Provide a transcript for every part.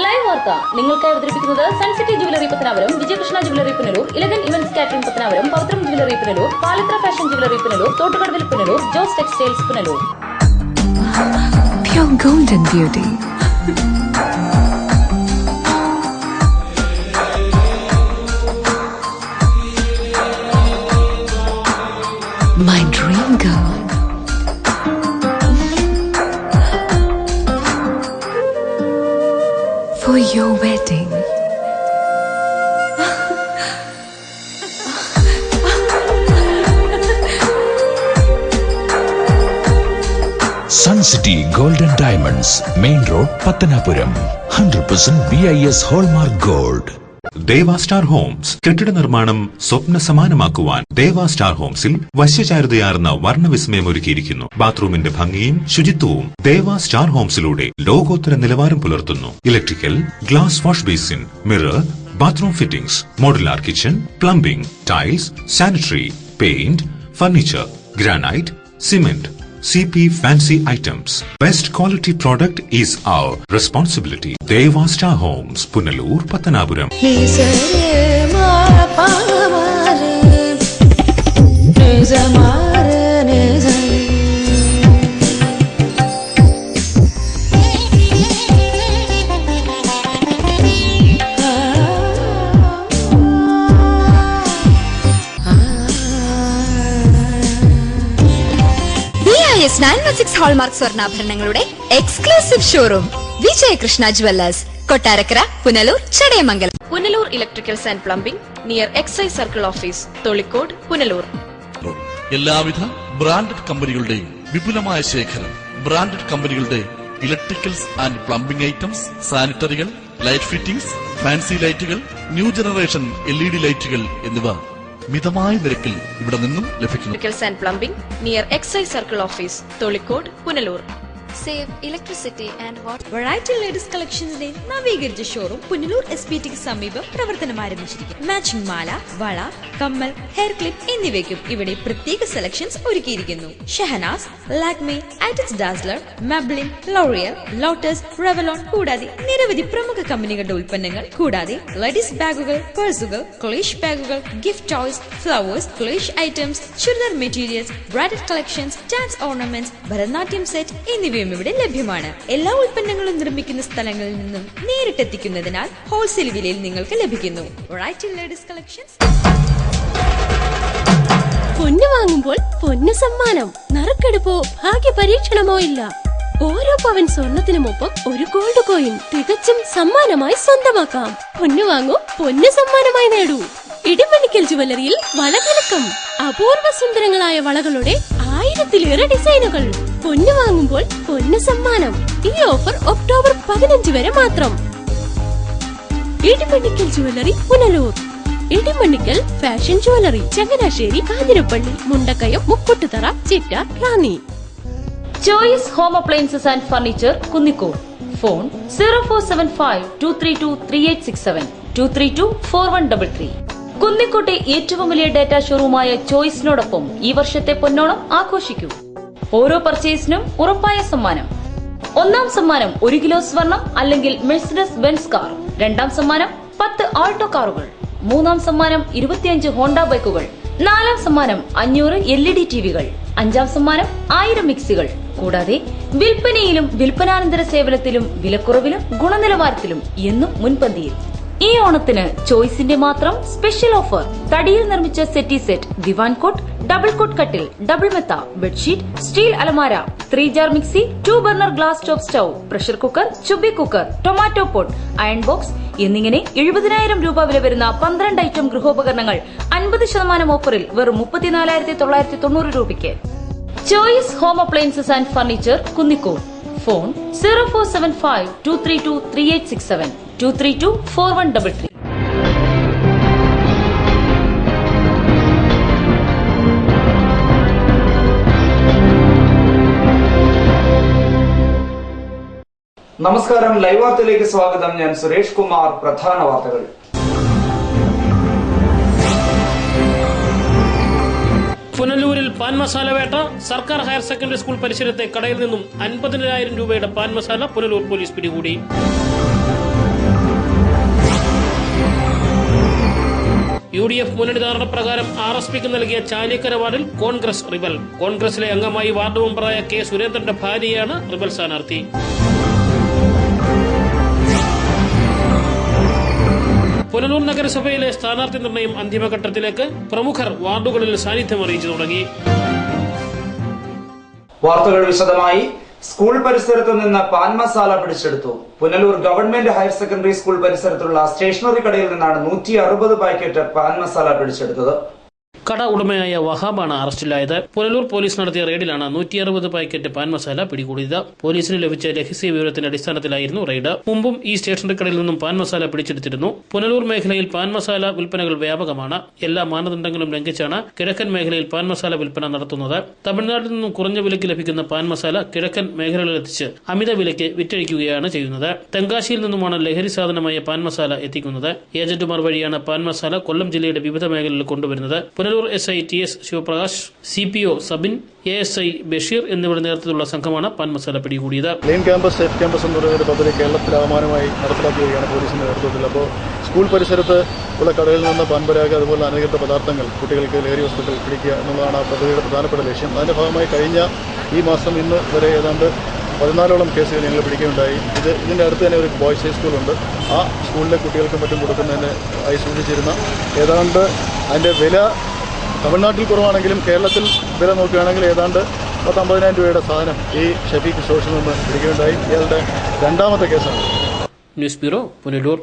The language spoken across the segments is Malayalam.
ലൈവ് വാർത്ത നിങ്ങൾക്കായി അവതരിപ്പിക്കുന്നത് Suncity jewellery Pathanapuram, Vijayakrishna jewellery Punalur, elegant events catering Pathanapuram, Pavithram jewellery Punalur, Palithra fashion jewellery Punalur, തോട്ടുകടവിൽ Punalur, Jose textiles Punalur. Pure golden beauty. My dream girl. For your wedding. Sun City Golden Diamonds, Main Road, Pattanapuram. 100% BIS Hallmark Gold. Deva star Holmes കെട്ടിട നിർമ്മാണം സ്വപ്ന സമാനമാക്കുവാൻ ദേവ സ്റ്റാർ ഹോംസിൽ വശ്യചാരുതയാർന്ന വർണ്ണവിസ്മയം ഒരുക്കിയിരിക്കുന്നു. ബാത്റൂമിന്റെ ഭംഗിയും ശുചിത്വവും ദേവ സ്റ്റാർ ഹോംസിലൂടെ ലോകോത്തര നിലവാരം പുലർത്തുന്നു. Electrical, glass wash basin, mirror, bathroom fittings, modular kitchen, plumbing, tiles, sanitary, paint, furniture, granite, cement, CP fancy items. Best quality product is our responsibility. Deva Star Homes, Punalur, Pattanapuram. BIS 916 Hallmark സ്വർണ്ണാഭരണങ്ങളുടെ exclusive showroom Vijayakrishna jewellers, Kottarakkara, Punalur, Chadayamangalam. Punalur electricals and plumbing near excise circle office, Tholicode, Punalur. എല്ലാവിധ ബ്രാൻഡഡ് കമ്പനികളുടെയും വിപുലമായ ശേഖരം. ബ്രാൻഡഡ് കമ്പനികളുടെ ഇലക്ട്രിക്കൽസ് ആൻഡ് പ്ലംബിംഗ് ഐറ്റംസ്, സാനിറ്ററികൾ, ലൈറ്റ് ഫിറ്റിംഗ്സ്, ഫാൻസി ലൈറ്റുകൾ, ന്യൂ ജനറേഷൻ LED ലൈറ്റുകൾ എന്നിവ മിതമായ നിരക്കിൽ ഇവിടെ നിന്നും ലഭിക്കുന്നു. Electricals and plumbing near excise circle office, Tholicode, Punalur. Save electricity and water. Variety ladies കളക്ഷൻസിന്റെ നവീകരിച്ച ഷോറൂം പുനലൂർ SPTക്ക് സമീപം പ്രവർത്തനം ആരംഭിച്ചിരിക്കുന്നു. മാച്ചിങ് മാല, വള, കമ്മൽ, ഹെയർ ക്ലിപ്പ് എന്നിവയ്ക്കും ഇവിടെ പ്രത്യേക സെലക്ഷൻസ് ഒരുക്കിയിരിക്കുന്നു. ഷഹനാസ്, ലാക്മേ, ഐറ്റൻസ് Dazzler, Maybelline, L'Oreal, Lotus, Revlon കൂടാതെ നിരവധി പ്രമുഖ കമ്പനികളുടെ ഉൽപ്പന്നങ്ങൾ, കൂടാതെ ലേഡീസ് ബാഗുകൾ, പേഴ്സുകൾ, ക്ലേഷ് ബാഗുകൾ, ഗിഫ്റ്റ് ടോയ്സ്, ഫ്ലവേഴ്സ്, ക്ലേഷ് items, churidar materials, bridal collections, dance ornaments, Bharatanatyam set എന്നിവയും ഇവിടെ ലഭ്യമാണ്. എല്ലാ ഉൽപ്പന്നങ്ങളും നിർമ്മിക്കുന്ന സ്ഥലങ്ങളിൽ നിന്നും നേരിട്ടെത്തിക്കുന്നതിനാൽ ഹോൾസെയിൽ വിലയിൽ നിങ്ങൾക്ക് ലഭിക്കുന്നു. Variety ladies collections. പൊന്നു വാങ്ങുമ്പോൾ പൊന്നു സമ്മാനം, നറുക്കെടുപ്പോ ഭാഗ്യ പരീക്ഷണമോ ഇല്ല. ഓരോ പവൻ സ്വർണത്തിനുമൊപ്പം ഒരു ഗോൾഡ് കോയിൻ തികച്ചും സമ്മാനമായി സ്വന്തമാക്കാം. പൊന്നു വാങ്ങൂ, പൊന്നു സമ്മാനമായി നേടൂ. ഇടിമണിക്കൽ ജുവലറിയിൽ വളകലക്കം. അപൂർവ സുന്ദരങ്ങളായ വളകളുടെ 1000-ലേറെ ഡിസൈനുകൾ. പൊന്നു വാങ്ങുമ്പോൾ പൊന്നു സമ്മാനം. ഈ ഓഫർ ഒക്ടോബർ 15 വരെ മാത്രം. Idimanickal jewellery, Punalur. Idimanickal fashion jewellery, Changanassery, Kanjirappally, Mundakayam, Mukkoottuthara, ചിറ്റ, Ranni. Choice home appliances and furniture, Kunnicode. Phone 0475-232-3867, 232-4133. കുന്നിക്കോട്ടെ ഏറ്റവും വലിയ ഡാറ്റ ഷോറൂമായ ചോയ്സിനോടൊപ്പം ഈ വർഷത്തെ പൊന്നോണം ആഘോഷിക്കൂ. ഓരോ പർച്ചേസിനും ഉറപ്പായ സമ്മാനം. ഒന്നാം സമ്മാനം 1 കിലോ സ്വർണം അല്ലെങ്കിൽ മെഴ്സിഡസ് ബെൻസ് കാർ. രണ്ടാം സമ്മാനം 10 ആൾട്ടോ കാറുകൾ. മൂന്നാം സമ്മാനം 25 ഹോണ്ട ബൈക്കുകൾ. നാലാം സമ്മാനം 500 LED ടിവികൾ. അഞ്ചാം സമ്മാനം 1000 മിക്സികൾ. കൂടാതെ വിൽപ്പനയിലും വിൽപ്പനാനന്തര സേവനത്തിലും വിലക്കുറവിലും ഗുണനിലവാരത്തിലും എന്നും മുൻപന്തിയിൽ. ഈ ഓണത്തിന് ചോയ്സിന്റെ മാത്രം സ്പെഷ്യൽ ഓഫർ. തടിയിൽ നിർമ്മിച്ച സെറ്റി സെറ്റ്, ദിവാൻ കോട്ട്, ഡബിൾ കോട്ട് കട്ടിൽ, ഡബിൾ മെത്ത, ബെഡ്ഷീറ്റ്, സ്റ്റീൽ അലമാര, 3 jar mixie, 2 burner glass top stove, pressure cooker, ചുബി cooker, tomato pot, iron box എന്നിങ്ങനെ 70,000 രൂപ വില വരുന്ന 12 ഐറ്റം ഗൃഹോപകരണങ്ങൾ 50% ഓഫറിൽ വെറും 34,990 രൂപയ്ക്ക്. Choice home appliances and furniture, Kunnicode. Phone 0475-232-3867, 232-4133. നമസ്കാരം, ലൈവ് വാർത്തയിലേക്ക് സ്വാഗതം. ഞാൻ സുരേഷ് കുമാർ. പ്രധാന വാർത്തകൾ. പുനലൂരിൽ പാൻ മസാല വേട്ട. സർക്കാർ ഹയർ സെക്കൻഡറി സ്കൂൾ പരിസരത്തെ കടയിൽ നിന്നും 50,000 രൂപയുടെ പാൻ മസാല പുനലൂർ പോലീസ് പിടികൂടി. UDF മുന്നണി ധാരണ പ്രകാരം RSPക്ക് നൽകിയ ചാലിക്കര വാർഡിൽ കോൺഗ്രസ് റിബൽ. കോൺഗ്രസിലെ അംഗമായി വാർഡ് മെമ്പറായ K. സുരേന്ദ്രന്റെ ഭാര്യയാണ് റിബൽ സ്ഥാനാർത്ഥി. പുനലൂർ നഗരസഭയിലെ സ്ഥാനാർത്ഥി നിർണയം അന്തിമഘട്ടത്തിലേക്ക്. പ്രമുഖർ വാർഡുകളിൽ സാന്നിധ്യം അറിയിച്ചു തുടങ്ങി. വാർത്തകൾ വിശദമായി. സ്കൂൾ പരിസരത്ത് നിന്ന് പാൻ മസാല പിടിച്ചെടുത്തു. Punalur government higher secondary school പരിസരത്തുള്ള സ്റ്റേഷനറി കടയിൽ നിന്നാണ് 160 പാക്കറ്റ് പാൻ മസാല പിടിച്ചെടുത്തത്. കട ഉടമയായ വഹാബാണ് അറസ്റ്റിലായത്. പുനലൂർ പോലീസ് നടത്തിയ റെയ്ഡിലാണ് 160 പാക്കറ്റ് പാൻ മസാല പിടികൂടിയത്. പോലീസിന് ലഭിച്ച രഹസ്യ വിവരത്തിന്റെ അടിസ്ഥാനത്തിലായിരുന്നു റെയ്ഡ്. മുമ്പും ഈ സ്റ്റേഷനറി കടയിൽ നിന്നും പാൻ മസാല പിടിച്ചെടുത്തിരുന്നു. പുനലൂർ മേഖലയിൽ പാൻ മസാല വിൽപ്പനകൾ വ്യാപകമാണ്. എല്ലാ മാനദണ്ഡങ്ങളും ലംഘിച്ചാണ് കിഴക്കൻ മേഖലയിൽ പാൻ മസാല വിൽപ്പന നടത്തുന്നത്. തമിഴ്നാട്ടിൽ നിന്നും കുറഞ്ഞ വിലയ്ക്ക് ലഭിക്കുന്ന പാൻ മസാല കിഴക്കൻ മേഖലകളിലെത്തിച്ച് അമിത വിലയ്ക്ക് വിറ്റഴിക്കുകയാണ് ചെയ്യുന്നത്. തെങ്കാശിയിൽ നിന്നുമാണ് ലഹരി സാധനമായ പാൻ മസാല എത്തിക്കുന്നത്. ഏജന്റുമാർ വഴിയാണ് പാൻ മസാല കൊല്ലം ജില്ലയുടെ വിവിധ മേഖലകളിൽ കൊണ്ടുവരുന്നത്. Punalur SI TS Sivaprakash, CPO Sabin, ASI Basheer എന്നിവരുടെ നേതൃത്വത്തിലുള്ള സംഘമാണ് പാൻ മസാല പിടികൂടിയത്. ക്ലീൻ ക്യാമ്പസ് സേഫ് ക്യാമ്പസ് എന്ന് പറയുന്ന ഒരു പദ്ധതി കേരളത്തിൽ ആമാനമായി നടപ്പിലാക്കുകയാണ് പോലീസിന്റെ നേതൃത്വത്തിൽ. അപ്പോൾ സ്കൂൾ പരിസരത്ത് ഉള്ള കടകളിൽ നിന്ന് പാൻപരാഗ് അതുപോലെ അനധികൃത പദാർത്ഥങ്ങൾ, കുട്ടികൾക്ക് ലഹരി വസ്തുക്കൾ പിടിക്കുക എന്നുള്ളതാണ് ആ പദ്ധതിയുടെ പ്രധാനപ്പെട്ട ലക്ഷ്യം. അതിന്റെ ഭാഗമായി കഴിഞ്ഞ ഈ മാസം ഇന്ന് വരെ ഏതാണ്ട് 14ഓളം കേസുകൾ ഞങ്ങൾ പിടിക്കുകയുണ്ടായി. ഇതിന്റെ അടുത്ത് തന്നെ ഒരു ബോയ്സ് ഹൈസ്കൂളുണ്ട്. ആ സ്കൂളിലെ കുട്ടികൾക്കും മറ്റും കൊടുക്കുന്നതിന് ആയി സൂക്ഷിച്ചിരുന്ന ഏതാണ്ട് അതിന്റെ വില തമിഴ്നാട്ടിൽ കുറവാണെങ്കിലും കേരളത്തിൽ വില നോക്കുകയാണെങ്കിൽ ഏതാണ്ട് 50,000 രൂപയുടെ സാധനം ഈ ഷഫീഖ് സ്റ്റോഴ്സിൽ നിന്ന് പിടിക്കുകയുണ്ടായി. ഇയാളുടെ രണ്ടാമത്തെ കേസാണ്. News bureau, Punalur.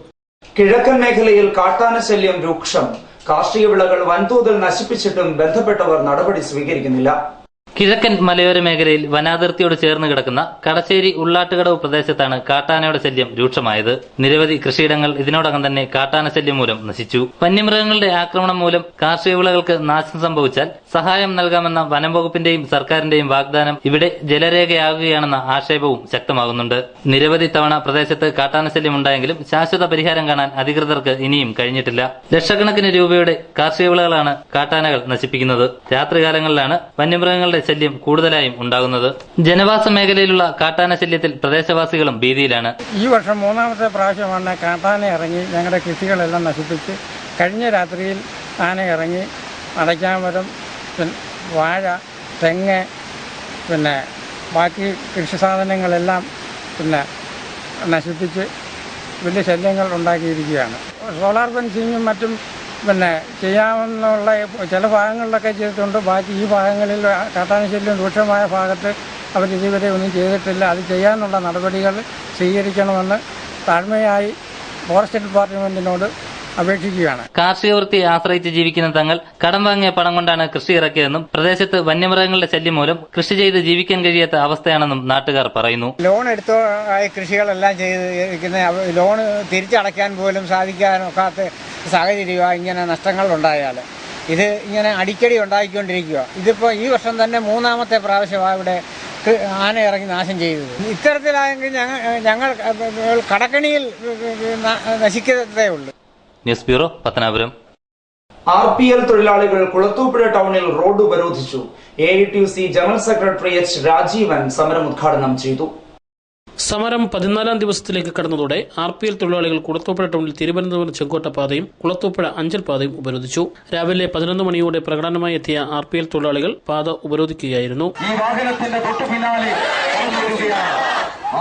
കിഴക്കൻ മേഖലയിൽ കാട്ടാന ശല്യം രൂക്ഷം. കാർഷിക വിളകൾ വൻതോതിൽ നശിപ്പിച്ചിട്ടും ബന്ധപ്പെട്ടവർ നടപടി സ്വീകരിക്കുന്നില്ല. കിഴക്കൻ മലയോര മേഖലയിൽ വനാതിർത്തിയോട് ചേർന്ന് കിടക്കുന്ന കടശ്ശേരി ഉള്ളാട്ടുകടവ് പ്രദേശത്താണ് കാട്ടാനയുടെ ശല്യം രൂക്ഷമായത്. നിരവധി കൃഷിയിടങ്ങൾ ഇതിനോടകം തന്നെ കാട്ടാന ശല്യം മൂലം നശിച്ചു. വന്യമൃഗങ്ങളുടെ ആക്രമണം മൂലം കാർഷിക വിളകൾക്ക് നാശം സംഭവിച്ചാൽ സഹായം നൽകാമെന്ന വനം വകുപ്പിന്റെയും സർക്കാരിന്റെയും വാഗ്ദാനം ഇവിടെ ജലരേഖയാകുകയാണെന്ന ആക്ഷേപവും ശക്തമാകുന്നുണ്ട്. നിരവധി തവണ പ്രദേശത്ത് കാട്ടാന ശല്യം ഉണ്ടായെങ്കിലും ശാശ്വത പരിഹാരം കാണാൻ അധികൃതർക്ക് ഇനിയും കഴിഞ്ഞിട്ടില്ല. ലക്ഷക്കണക്കിന് രൂപയുടെ കാർഷിക വിളകളാണ് കാട്ടാനകൾ നശിപ്പിക്കുന്നത്. രാത്രികാലങ്ങളിലാണ് വന്യമൃഗങ്ങളുടെ ശല്യം കൂടുതലായും ഉണ്ടാകുന്നത്. ജനവാസ മേഖലയിലുള്ള കാട്ടാന ശല്യത്തിൽ പ്രദേശവാസികളും ഭീതിയിലാണ്. ഈ വർഷം 3ാമത്തെ പ്രാവശ്യമാണ് കാട്ടാന ഇറങ്ങി ഞങ്ങളുടെ കൃഷികളെല്ലാം നശിപ്പിച്ച്. കഴിഞ്ഞ രാത്രിയിൽ ആന ഇറങ്ങി അടയ്ക്കാമരം, വാഴ, തെങ്ങ്, ബാക്കി കൃഷി സാധനങ്ങളെല്ലാം നശിപ്പിച്ച് വലിയ ശല്യങ്ങൾ ഉണ്ടാക്കിയിരിക്കുകയാണ്. സോളാർ ഫെൻസിങ്ങും മറ്റും ചെയ്യാമെന്നുള്ള ചില ഭാഗങ്ങളിലൊക്കെ ചെയ്തിട്ടുണ്ട്. ബാക്കി ഈ ഭാഗങ്ങളിൽ കാട്ടാന ശല്യം രൂക്ഷമായ ഭാഗത്ത് അവരിതുവരെ ഒന്നും ചെയ്തിട്ടില്ല. അത് ചെയ്യാനുള്ള നടപടികൾ സ്വീകരിക്കണമെന്ന് താഴ്മയായി ഫോറസ്റ്റ് ഡിപ്പാർട്ട്മെന്റിനോട് അപേക്ഷിക്കുകയാണ്. കാർഷിക വൃത്തിയെ ആശ്രയിച്ച് ജീവിക്കുന്ന തങ്ങൾ കടം വാങ്ങിയ പണം കൊണ്ടാണ് കൃഷി ഇറക്കിയതെന്നും പ്രദേശത്ത് വന്യമൃഗങ്ങളുടെ ശല്യം മൂലം കൃഷി ചെയ്ത് ജീവിക്കാൻ കഴിയാത്ത അവസ്ഥയാണെന്നും നാട്ടുകാർ പറയുന്നു. ലോൺ എടുത്തോ കൃഷികളെല്ലാം ചെയ്തിരിക്കുന്ന ലോൺ തിരിച്ചടയ്ക്കാൻ പോലും സാധിക്കാനൊക്കാത്ത സാഹചര്യമാണ് ഇങ്ങനെ നഷ്ടങ്ങൾ ഉണ്ടായാൽ. ഇത് ഇങ്ങനെ അടിക്കടി ഉണ്ടായിക്കൊണ്ടിരിക്കുക. ഇതിപ്പോൾ ഈ വർഷം തന്നെ 3ാമത്തെ പ്രാവശ്യമാണ് ഇവിടെ ആന ഇറങ്ങി നാശം ചെയ്തത്. ഇത്തരത്തിലായെങ്കിൽ ഞങ്ങൾ കടക്കണിയിൽ നശിക്കത്തേ ഉള്ളൂ. News bureau, Pathanapuram. RPL തൊഴിലാളികൾ കുളത്തൂപ്പുഴ ടൗണിൽ റോഡ് ഉപരോധിച്ചു. AITUC general secretary H. Rajeevan സമരം ഉദ്ഘാടനം ചെയ്തു. സമരം 14ാം ദിവസത്തിലേക്ക് കടന്നതോടെ RPL തൊഴിലാളികൾ കുളത്തൂപ്പുഴ ടൗണിൽ തിരുവനന്തപുരം ചെങ്കോട്ട പാതയും കുളത്തൂപ്പുഴ അഞ്ചൽ പാതയും ഉപരോധിച്ചു. രാവിലെ 11 മണിയോടെ പ്രകടനമായി എത്തിയ RPL തൊഴിലാളികൾ പാത ഉപരോധിക്കുകയായിരുന്നു. ഈ വാഹനത്തിന്റെ തൊട്ടു പിന്നാലെ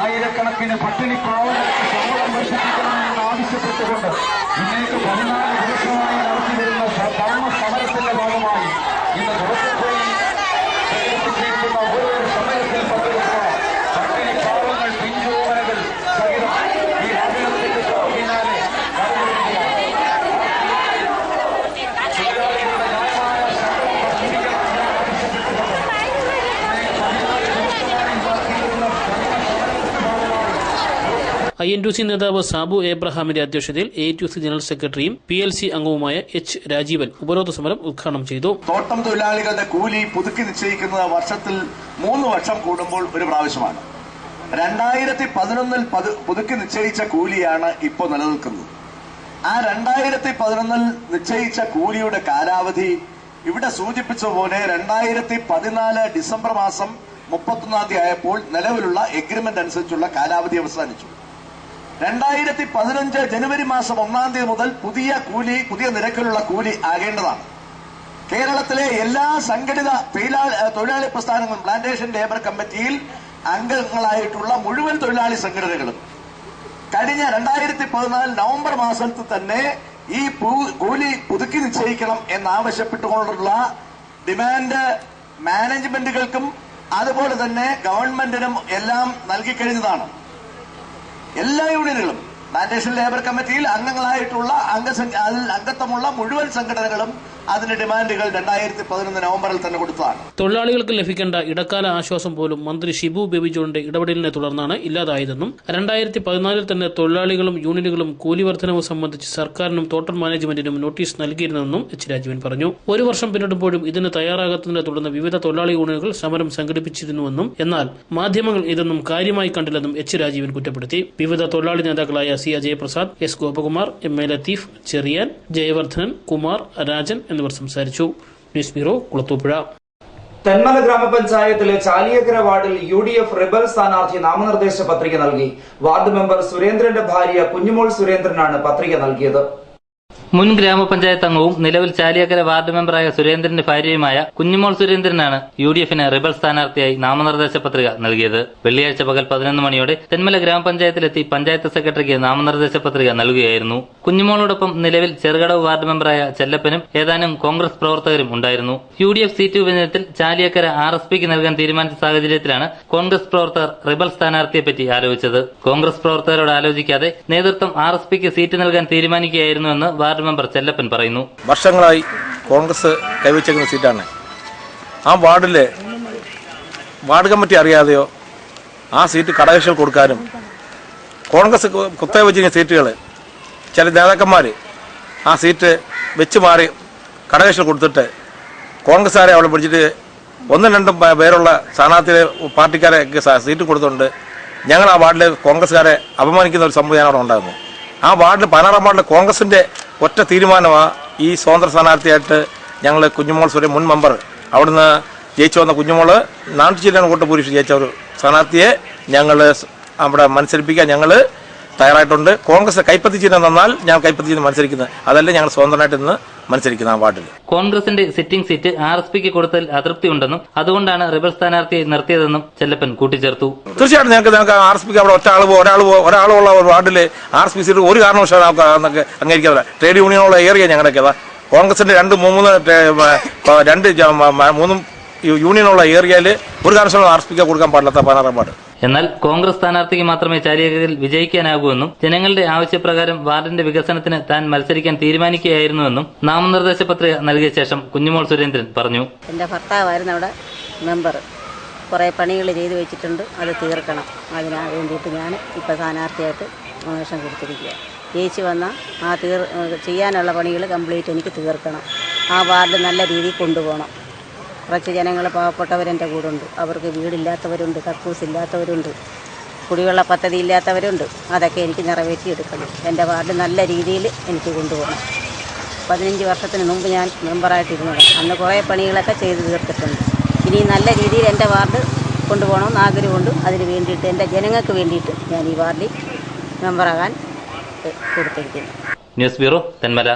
ആയിരക്കണക്കിന് പട്ടിണിപ്പാവങ്ങൾക്ക് ശമ്പളം വർഷിപ്പിക്കണമെന്ന് ആവശ്യപ്പെട്ടുകൊണ്ട് ഇന്നേക്ക് 14 ദിവസമായി നടത്തിവരുന്ന ധർമ്മ സമരത്തിന്റെ ഭാഗമായി ഇന്ന് പുറത്തുപോയി സംഘടിപ്പിച്ചിരിക്കുന്ന ഓരോ സമരത്തിൽ പങ്കെടുക്കുക പട്ടിണിപ്പാവങ്ങൾ, പിഞ്ചോമനകൾ സഹിതം ഈ വാഹനത്തിന്റെ തൊട്ടു പിന്നാലെ INTUC നേതാവ് സാബു എബ്രഹാമിന്റെ അധ്യക്ഷതയിൽ AITUC ജനറൽ സെക്രട്ടറിയും PLC അംഗവുമായ H. രാജീവൻ ഉപരോധ സമരം ഉദ്ഘാടനം ചെയ്തു. തോട്ടം തൊഴിലാളികളുടെ കൂലി പുതുക്കി നിശ്ചയിക്കുന്നത് വർഷത്തിൽ 3 വർഷം കൂടുമ്പോൾ ഒരു പ്രാവശ്യമാണ്. 2011 പുതുക്കി നിശ്ചയിച്ച കൂലിയാണ് ഇപ്പോൾ നിലനിൽക്കുന്നത്. ആ 2011 നിശ്ചയിച്ച കൂലിയുടെ കാലാവധി ഇവിടെ സൂചിപ്പിച്ച പോലെ 2014 ഡിസംബർ മാസം 31 ആയപ്പോൾ നിലവിലുള്ള എഗ്രിമെന്റ് അനുസരിച്ചുള്ള കാലാവധി അവസാനിച്ചു. 2015 ജനുവരി മാസം 1-ാം തീയതി മുതൽ പുതിയ നിരക്കിലുള്ള കൂലി ആകേണ്ടതാണ്. കേരളത്തിലെ എല്ലാ സംഘടിത തൊഴിലാളി പ്രസ്ഥാനങ്ങളും പ്ലാന്റേഷൻ ലേബർ കമ്മിറ്റിയിൽ അംഗങ്ങളായിട്ടുള്ള മുഴുവൻ തൊഴിലാളി സംഘടനകളും കഴിഞ്ഞ 2014 നവംബർ മാസത്തിൽ തന്നെ ഈ കൂലി പുതുക്കി നിശ്ചയിക്കണം എന്നാവശ്യപ്പെട്ടുകൊണ്ടുള്ള ഡിമാൻഡ് മാനേജ്മെന്റുകൾക്കും അതുപോലെ തന്നെ ഗവൺമെന്റിനും എല്ലാം നൽകിക്കഴിഞ്ഞതാണ്. എല്ലാ യൂണിയനുകളും പ്ലാന്റേഷൻ ലേബർ കമ്മിറ്റിയിൽ അംഗങ്ങളായിട്ടുള്ള അംഗത്വമുള്ള മുഴുവൻ സംഘടനകളും അതിന്റെ ഡിമാൻഡുകൾ 2011 നവംബറിൽ തന്നെ കൊടുത്തതാണ്. തൊഴിലാളികൾക്ക് ലഭിക്കേണ്ട ഇടക്കാല ആശ്വാസം പോലും മന്ത്രി ഷിബു ബേബി ജോണിന്റെ ഇടപെടലിനെ തുടർന്നാണ് ഇല്ലാതായതെന്നും 2014 തന്നെ തൊഴിലാളികളും യൂണിയനുകളും കൂലി വർധനവ് സംബന്ധിച്ച് സർക്കാരിനും തോട്ടൽ മാനേജ്മെന്റിനും നോട്ടീസ് നൽകിയിരുന്നെന്നും എച്ച് രാജീവൻ പറഞ്ഞു. ഒരു വർഷം പിന്നിടുമ്പോഴും ഇതിന് തയ്യാറാകാത്തതിനെ തുടർന്ന് വിവിധ തൊഴിലാളി യൂണിയനുകൾ സമരം സംഘടിപ്പിച്ചിരുന്നുവെന്നും എന്നാൽ മാധ്യമങ്ങൾ ഇതൊന്നും കാര്യമായി കണ്ടില്ലെന്നും എച്ച് രാജീവൻ കുറ്റപ്പെടുത്തി. വിവിധ തൊഴിലാളി നേതാക്കളായ C Ajayaprasad, S Gopakumar, M A Latheef, Cherian, Jayavardhanan, Kumar, Rajan എന്നിവർ സംസാരിച്ചു. News bureau, Kulathupuzha. തെന്മല ഗ്രാമപഞ്ചായത്തിലെ ചാലിയക്കര വാർഡിൽ UDF റിബൽ സ്ഥാനാർത്ഥി നാമനിർദ്ദേശ പത്രിക നൽകി. വാർഡ് മെമ്പർ സുരേന്ദ്രന്റെ ഭാര്യ കുഞ്ഞുമോൾ സുരേന്ദ്രനാണ് പത്രിക നൽകിയത്. മുൻ ഗ്രാമപഞ്ചായത്ത് അംഗവും നിലവിൽ ചാലിയക്കര വാർഡ് മെമ്പറായ സുരേന്ദ്രന്റെ ഭാര്യയുമായ കുഞ്ഞുമോൾ സുരേന്ദ്രനാണ് UDFന് റിബൽ സ്ഥാനാർത്ഥിയായി നാമനിർദ്ദേശ പത്രിക നൽകിയത്. വെള്ളിയാഴ്ച പകൽ 11 മണിയോടെ തെന്മല ഗ്രാമപഞ്ചായത്തിലെത്തി പഞ്ചായത്ത് സെക്രട്ടറിക്ക് നാമനിർദ്ദേശ പത്രിക നൽകുകയായിരുന്നു. കുഞ്ഞുമോളോടൊപ്പം നിലവിൽ ചെറുകടവ് വാർഡ് മെമ്പറായ ചെല്ലപ്പനും ഏതാനും കോൺഗ്രസ് പ്രവർത്തകരും ഉണ്ടായിരുന്നു. UDF സീറ്റ് വിഭജനത്തിൽ ചാലിയക്കര RSPക്ക് നൽകാൻ തീരുമാനിച്ച സാഹചര്യത്തിലാണ് കോൺഗ്രസ് പ്രവർത്തകർ റിബൽ സ്ഥാനാർത്ഥിയെപ്പറ്റി ആലോചിച്ചത്. കോൺഗ്രസ് പ്രവർത്തകരോട് ആലോചിക്കാതെ നേതൃത്വം RSPക്ക് സീറ്റ് നൽകാൻ തീരുമാനിക്കുകയായിരുന്നുവെന്ന് വാർഡ് മെമ്പർ ചെല്ലപ്പൻ പറയുന്നു. വർഷങ്ങളായി കോൺഗ്രസ് കൈവച്ചിരിക്കുന്ന സീറ്റാണ്. ആ വാർഡിലെ വാർഡ് കമ്മിറ്റി അറിയാതെയോ ആ സീറ്റ് കടകക്ഷികൾ കൊടുക്കാനും കോൺഗ്രസ് കുത്തക വെച്ചിരിക്കുന്ന സീറ്റുകൾ ചില നേതാക്കന്മാർ ആ സീറ്റ് വെച്ച് മാറി കടകക്ഷികൾ കൊടുത്തിട്ട് കോൺഗ്രസ്സുകാരെ അവിടെ പിടിച്ചിട്ട് 1-2 പേരുള്ള സ്ഥാനാർത്ഥികളെ പാർട്ടിക്കാരെ സീറ്റ് കൊടുത്തുകൊണ്ട് ഞങ്ങൾ ആ വാർഡിലെ കോൺഗ്രസ്സുകാരെ അപമാനിക്കുന്ന ഒരു സംഭവമാണ് അവിടെ ഉണ്ടാകുന്നത്. ആ വാർഡിൽ 16-ാം വാർഡിലെ കോൺഗ്രസിന്റെ ഒറ്റ തീരുമാനമാണ് ഈ സ്വതന്ത്ര സ്ഥാനാർത്ഥിയായിട്ട് ഞങ്ങൾ കുഞ്ഞുമോൾ സുരേ മുൻ മെമ്പർ അവിടുന്ന് ജയിച്ചു വന്ന കുഞ്ഞുമോള് 400 വോട്ട് ഭൂരിപക്ഷം ജയിച്ച ഒരു സ്ഥാനാർത്ഥിയെ ഞങ്ങൾ അവിടെ മത്സരിപ്പിക്കാൻ ഞങ്ങൾ തയ്യാറായിട്ടുണ്ട്. കോൺഗ്രസ് കൈപ്പത്തി ചിഹ്നം തന്നാൽ ഞാൻ കൈപ്പത്തി ചിഹ്നം മത്സരിക്കുന്നത്, അതല്ല ഞങ്ങൾ സ്വതന്ത്രമായിട്ട് ഇന്ന് മത്സരിക്കുന്ന ആ വാർഡിൽ. കോൺഗ്രസിന്റെ സിറ്റിംഗ് സീറ്റ് RSPക്ക് കൊടുത്തതിൽ അതൃപ്തിയുണ്ടെന്നും അതുകൊണ്ടാണ് റിബൽ സ്ഥാനാർത്ഥിയെ നിർത്തിയതെന്നും ചെല്ലപ്പൻ കൂട്ടിച്ചേർത്തു. തീർച്ചയായിട്ടും ഞങ്ങൾക്ക് RSPക്ക് അവിടെ ഒരാളുള്ള ഒരു വാർഡിൽ RSP സീറ്റ് ഒരു കാരണവശാലും നമുക്ക് അംഗീകരിക്കാതെ. ട്രേഡ് യൂണിയനുള്ള ഏറിയ ഞങ്ങളുടേക്ക് കോൺഗ്രസിന്റെ 2-3 യൂണിയനുള്ള ഏരിയയിൽ ഒരു കാരണവശാലും RSPക്ക് കൊടുക്കാൻ പാടില്ലാത്ത 16-ാം വാർഡ്. എന്നാൽ കോൺഗ്രസ് സ്ഥാനാർത്ഥിക്ക് മാത്രമേ ചാലിയക്കരയിൽ വിജയിക്കാനാകൂവെന്നും ജനങ്ങളുടെ ആവശ്യപ്രകാരം വാർഡിന്റെ വികസനത്തിന് താൻ മത്സരിക്കാൻ തീരുമാനിക്കുകയായിരുന്നുവെന്നും നാമനിർദ്ദേശ പത്രിക നൽകിയ ശേഷം കുഞ്ഞുമോൾ സുരേന്ദ്രൻ പറഞ്ഞു. എന്റെ ഭർത്താവായിരുന്നു അവിടെ മെമ്പർ. കുറെ പണികൾ ചെയ്തു വെച്ചിട്ടുണ്ട്, അത് തീർക്കണം. അതിനു വേണ്ടിയിട്ട് ഞാൻ ഇപ്പോൾ സ്ഥാനാർത്ഥിയായിട്ട് നോമിനേഷൻ കൊടുത്തിരിക്കുക. ജയിച്ചു വന്നാൽ ആ ചെയ്യാനുള്ള പണികൾ കംപ്ലീറ്റ് എനിക്ക് തീർക്കണം. ആ വാർഡ് നല്ല രീതിയിൽ കൊണ്ടുപോകണം. കുറച്ച് ജനങ്ങൾ പാവപ്പെട്ടവരെൻ്റെ കൂടെ ഉണ്ട്. അവർക്ക് വീടില്ലാത്തവരുണ്ട്, കക്കൂസ് ഇല്ലാത്തവരുണ്ട്, കുടിവെള്ള പദ്ധതി ഇല്ലാത്തവരുണ്ട്. അതൊക്കെ എനിക്ക് നിറവേറ്റിയെടുക്കണം. എൻ്റെ വാർഡ് നല്ല രീതിയിൽ എനിക്ക് കൊണ്ടുപോകണം. 15 വർഷത്തിന് മുമ്പ് ഞാൻ മെമ്പറായിട്ടിരുന്നത്. അന്ന് കുറേ പണികളൊക്കെ ചെയ്ത് തീർത്തിട്ടുണ്ട്. ഇനി നല്ല രീതിയിൽ എൻ്റെ വാർഡ് കൊണ്ടുപോകണമെന്ന് ആഗ്രഹമുണ്ട്. അതിന് വേണ്ടിയിട്ട് എൻ്റെ ജനങ്ങൾക്ക് വേണ്ടിയിട്ട് ഞാൻ ഈ വാർഡിൽ മെമ്പറാകാൻ കൊടുത്തിരിക്കുന്നു. News bureau, Thenmala.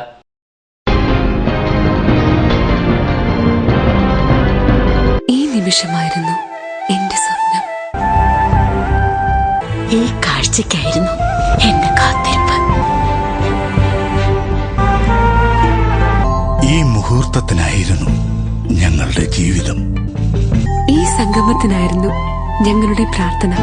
ഈ നിമിഷമായിരുന്നു എന്റെ സ്വപ്നം. ഈ കാഴ്ചയ്ക്കായിരുന്നു എന്റെ കാത്തിരിപ്പ്. ഈ മുഹൂർത്തത്തിനായിരുന്നു ഞങ്ങളുടെ ജീവിതം. ഈ സംഗമത്തിനായിരുന്നു ഞങ്ങളുടെ പ്രാർത്ഥന.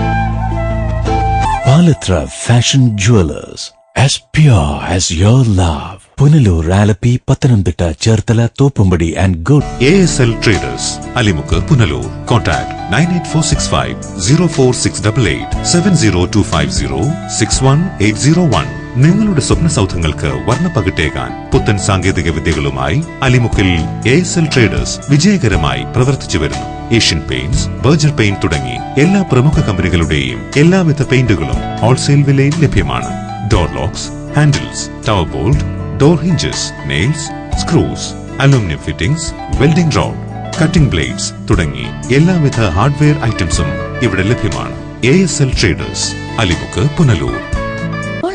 Palathra fashion jewellers, as pure as your love. Punalur, Alleppey, Pathanamthitta, Cherthala, Thoppumpady and good. ASL Traders, Alimukku, Punalur. Contact 98465 04688 70250 61801. നിങ്ങളുടെ സ്വപ്ന സൗധങ്ങൾക്ക് വർണ്ണപ്പകിട്ടേകാൻ പുത്തൻ സാങ്കേതിക വിദ്യകളുമായി അലിമുക്കിൽ ASL Traders വിജയകരമായി പ്രവർത്തിച്ചു വരുന്നു. ഏഷ്യൻ പെയിന്റ്സ്, ബർജർ പെയിന്റ് തുടങ്ങി എല്ലാ പ്രമുഖ കമ്പനികളുടെയും എല്ലാവിധ പെയിന്റുകളും ഹോൾസെയിൽ വിലയിൽ ലഭ്യമാണ്. Door locks, handles, tower bolt, door hinges, nails, screws, aluminium fittings, welding road, cutting blades തുടങ്ങി എല്ലാവിധ ഹാർഡ്വെയർ ഐറ്റംസും ഇവിടെ ലഭ്യമാണ്. ASL Traders, Alimukku, Punalur.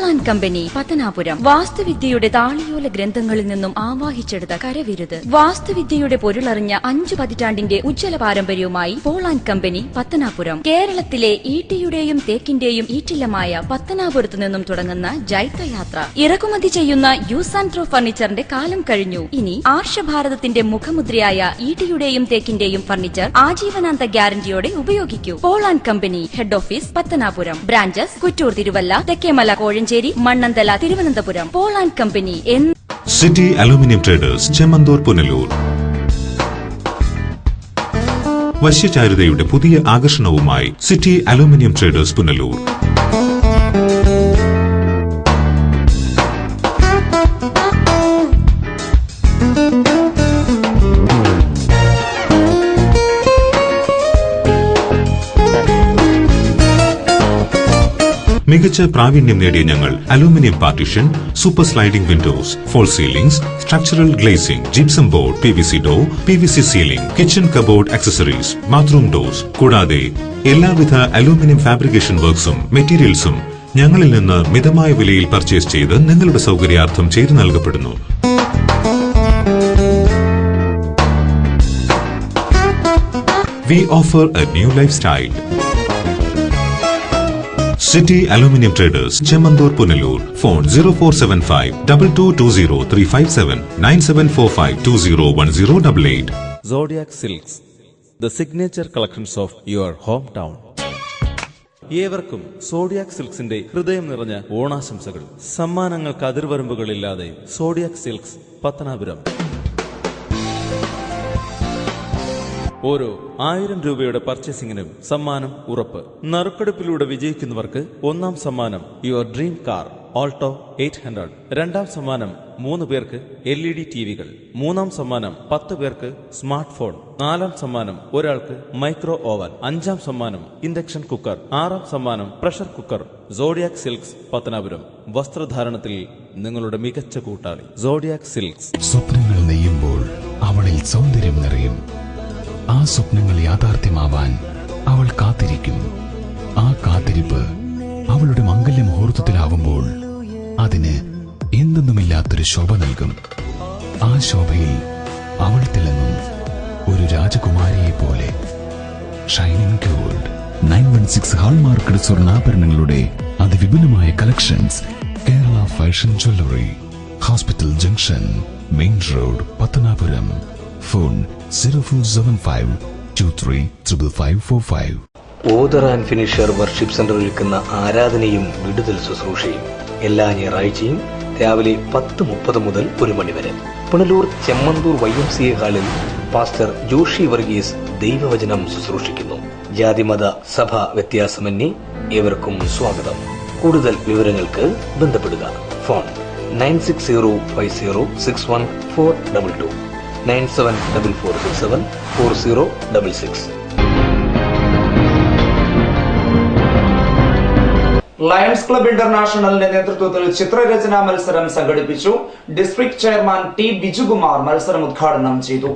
And company Pathanapuram. വാസ്തുവിദ്യയുടെ താളിയോല ഗ്രന്ഥങ്ങളിൽ നിന്നും ആവാഹിച്ചെടുത്ത കരവിരുത്. വാസ്തുവിദ്യയുടെ പൊരുളറിഞ്ഞ 5 പതിറ്റാണ്ടിന്റെ ഉജ്ജ്വല പാരമ്പര്യവുമായി പോൾ ആൻഡ് കമ്പനി പത്തനാപുരം. കേരളത്തിലെ ഈട്ടിയുടെയും തേക്കിന്റെയും ഈറ്റില്ലമായ പത്തനാപുരത്തു നിന്നും തുടങ്ങുന്ന ജൈത്രയാത്ര. ഇറക്കുമതി ചെയ്യുന്ന യൂസ് ആൻഡ് ത്രോ ഫർണിച്ചറിന്റെ കാലം കഴിഞ്ഞു. ഇനി ആർഷഭാരതത്തിന്റെ മുഖമുദ്രയായ ഈട്ടിയുടെയും തേക്കിന്റെയും ഫർണിച്ചർ ആജീവനാന്ത ഗ്യാരണ്ടിയോടെ ഉപയോഗിക്കൂ. Paul and company, head office Pathanapuram, branches Kuttoor, Thiruvalla, Thekkemala, Kozhencherry, Mannanthala, Thiruvananthapuram. Paul and company. City aluminium traders, Chemmanthoor, Punalur. വശ്യചാരുതയുടെ പുതിയ ആകർഷണവുമായി സിറ്റി അലുമിനിയം ട്രേഡേഴ്സ്, പുനലൂർ. മികച്ച പ്രാവീണ്യം നേടിയ ഞങ്ങൾ aluminium partition, super sliding windows, false ceilings, structural glazing, gypsum board, PVC door, PVC ceiling, kitchen cupboard accessories, bathroom doors, കൂടാതെ എല്ലാവിധ അലൂമിനിയം ഫാബ്രിക്കേഷൻ വർക്ക്സും മെറ്റീരിയൽസും ഞങ്ങളിൽ നിന്ന് മിതമായ വിലയിൽ പർച്ചേസ് ചെയ്ത് നിങ്ങളുടെ സൗകര്യാർത്ഥം ചെയ്തു നൽകപ്പെടുന്നു. We offer a new lifestyle. City Aluminium Traders, Chemandur, Punalur. Phone 0475 2220 357 9745 201088. Zodiac Silks, the signature collections of your hometown. ഏവർക്കും സോഡിയാക് സിൽക്സിന്റെ ഹൃദയം നിറഞ്ഞ ഓണാശംസകൾ. സമ്മാനങ്ങൾക്ക് അതിർവരമ്പുകളില്ലാതെ സോഡിയാക് സിൽക്സ്, പത്തനാപുരം. ഓരോ 1000 രൂപയുടെ പർച്ചേസിംഗിനും സമ്മാനം ഉറപ്പ്. നറുക്കെടുപ്പിലൂടെ വിജയിക്കുന്നവർക്ക് 1ാം സമ്മാനം യുവർ ഡ്രീം കാർ ഓൾട്ടോ 800. 2ാം സമ്മാനം 3 പേർക്ക് LED ടിവികൾ. 3ാം സമ്മാനം 10 പേർക്ക് സ്മാർട്ട് ഫോൺ. 4ാം സമ്മാനം ഒരാൾക്ക് മൈക്രോ ഓവൻ. 5ാം സമ്മാനം ഇൻഡക്ഷൻ കുക്കർ. 6ാം സമ്മാനം pressure cooker. Zodiac silks, Pathanapuram. വസ്ത്രധാരണത്തിൽ നിങ്ങളുടെ മികച്ച കൂട്ടാളി സോഡിയാക് സിൽക്സ്. സ്വപ്നങ്ങൾ നെയ്യുമ്പോൾ അവളിൽ സൗന്ദര്യം നിറയും. ആ സ്വപ്നങ്ങൾ യാഥാർത്ഥ്യമാവാൻ അവൾ കാത്തിരിക്കും. ആ കാത്തിരിപ്പ് അവളുടെ മംഗല്യ മുഹൂർത്തത്തിലാവുമ്പോൾ അതിന് എന്തെന്നുമില്ലാത്തൊരു ശോഭ നൽകും. ആ ശോഭയിൽ അവൾ തിളങ്ങും ഒരു രാജകുമാരിയെ പോലെ. ഷൈനിങ് ഗോൾഡ് 916 ഹാൾമാർക്കഡ് സ്വർണ്ണാഭരണങ്ങളുടെ അതിവിപുലമായ collections. Kerala fashion jewellery, hospital junction, main road, Pathanapuram. Phone 0475 235545. Author and finisher worship centre ഒരുക്കുന്ന ആരാധനയും വിടുതൽ ശുശ്രൂഷയും എല്ലാ ഞായറാഴ്ചയും രാവിലെ 10:30 മുതൽ 1 മണി വരെ പുനലൂർ ചെമ്മന്തൂർ YMCA ഹാളിൽ പാസ്റ്റർ ജോഷി വർഗീസ് ദൈവവചനം ശുശ്രൂഷിക്കുന്നു. ജാതിമത സഭ വ്യത്യാസമന്യേ ഏവർക്കും സ്വാഗതം. കൂടുതൽ വിവരങ്ങൾക്ക് ബന്ധപ്പെടുക. ഫോൺ 9605061422 9744674066. ലയൺസ് ക്ലബ് ഇന്റർനാഷണലിന്റെ നേതൃത്വത്തിൽ ചിത്രരചനാ മത്സരം സംഘടിപ്പിച്ചു. District chairman T. ബിജുകുമാർ മത്സരം ഉദ്ഘാടനം ചെയ്തു.